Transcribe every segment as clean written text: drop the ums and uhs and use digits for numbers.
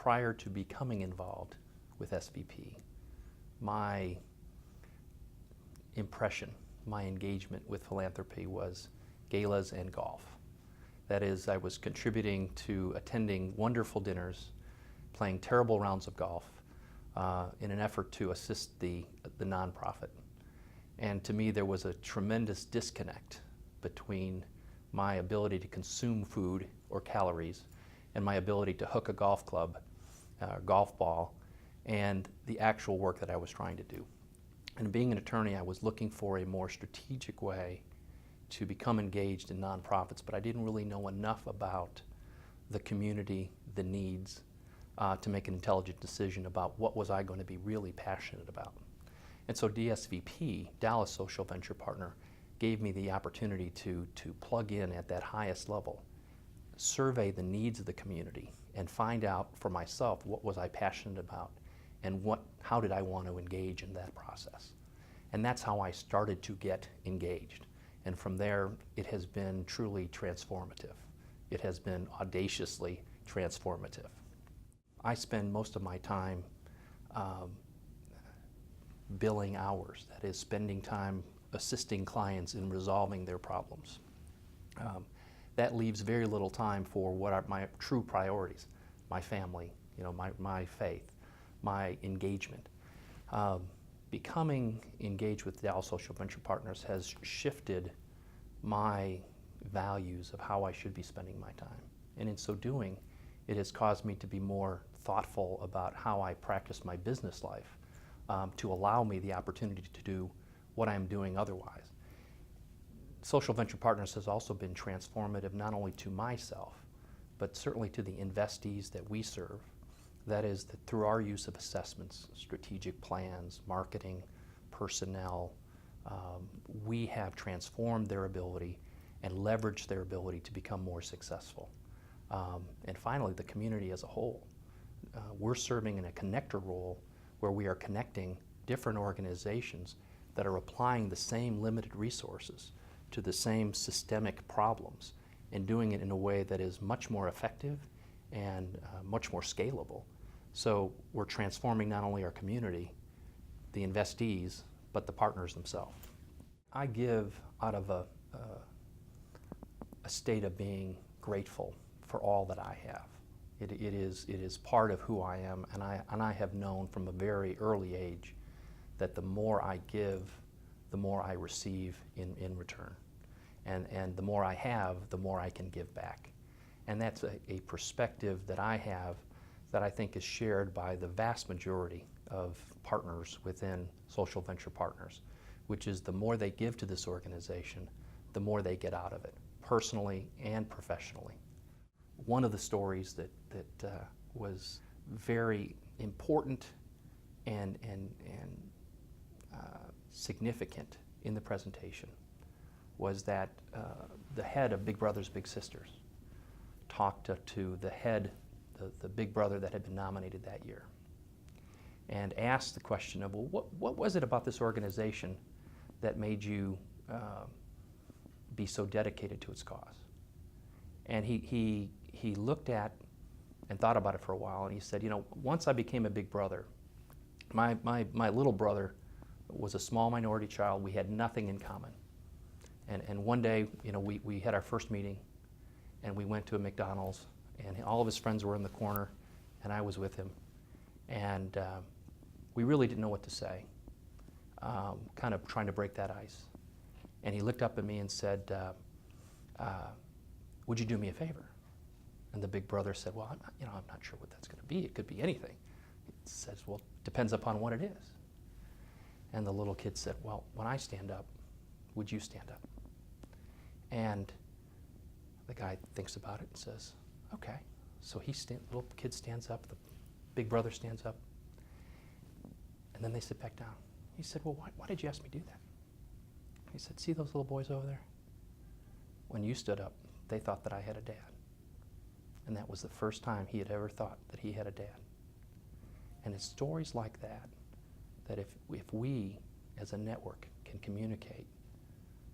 prior to becoming involved with SVP, my impression, my engagement with philanthropy was galas and golf. That is, I was contributing to attending wonderful dinners, playing terrible rounds of golf in an effort to assist the nonprofit. And to me, there was a tremendous disconnect between my ability to consume food or calories and my ability to hook a golf club, golf ball, and the actual work that I was trying to do. And being an attorney, I was looking for a more strategic way to become engaged in nonprofits, but I didn't really know enough about the community, the needs, to make an intelligent decision about what was I going to be really passionate about. And so DSVP, Dallas Social Venture Partner, gave me the opportunity to plug in at that highest level, survey the needs of the community, and find out for myself what was I passionate about and how did I want to engage in that process. And that's how I started to get engaged. And from there, it has been truly transformative. It has been audaciously transformative. I spend most of my time billing hours, that is, spending time assisting clients in resolving their problems. That leaves very little time for what are my true priorities, my family, my faith, my engagement. Becoming engaged with Dallas Social Venture Partners has shifted my values of how I should be spending my time. And in so doing, it has caused me to be more thoughtful about how I practice my business life to allow me the opportunity to do what I'm doing otherwise. Social Venture Partners has also been transformative not only to myself, but certainly to the investees that we serve. That is, that through our use of assessments, strategic plans, marketing, personnel, we have transformed their ability and leveraged their ability to become more successful. And finally, the community as a whole. We're serving in a connector role where we are connecting different organizations that are applying the same limited resources to the same systemic problems and doing it in a way that is much more effective and much more scalable. So we're transforming not only our community, the investees, but the partners themselves. I give out of a state of being grateful for all that I have. It is part of who I am, and I have known from a very early age that the more I give, the more I receive in return. And the more I have, the more I can give back. And that's a perspective that I have that I think is shared by the vast majority of partners within Social Venture Partners, which is the more they give to this organization, the more they get out of it, personally and professionally. One of the stories that was very important and significant in the presentation was that the head of Big Brothers Big Sisters talked to the head, the big brother that had been nominated that year, and asked the question of, well, what was it about this organization that made you be so dedicated to its cause? And he looked at and thought about it for a while, and he said, once I became a big brother, my little brother was a small minority child. We had nothing in common. And one day, we had our first meeting, and we went to a McDonald's, and all of his friends were in the corner, and I was with him. And we really didn't know what to say, kind of trying to break that ice. And he looked up at me and said, would you do me a favor? And the big brother said, well, I'm not sure what that's going to be. It could be anything. He says, well, depends upon what it is. And the little kid said, well, when I stand up, would you stand up? And the guy thinks about it and says, okay. So little kid stands up, the big brother stands up, and then they sit back down. He said, well, why did you ask me to do that? He said, see those little boys over there? When you stood up, they thought that I had a dad. And that was the first time he had ever thought that he had a dad. And it's stories like that, that if we as a network can communicate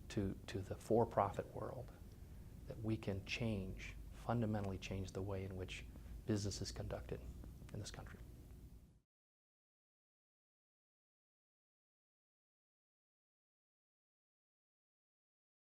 to the for-profit world, that we can fundamentally change the way in which business is conducted. in this country.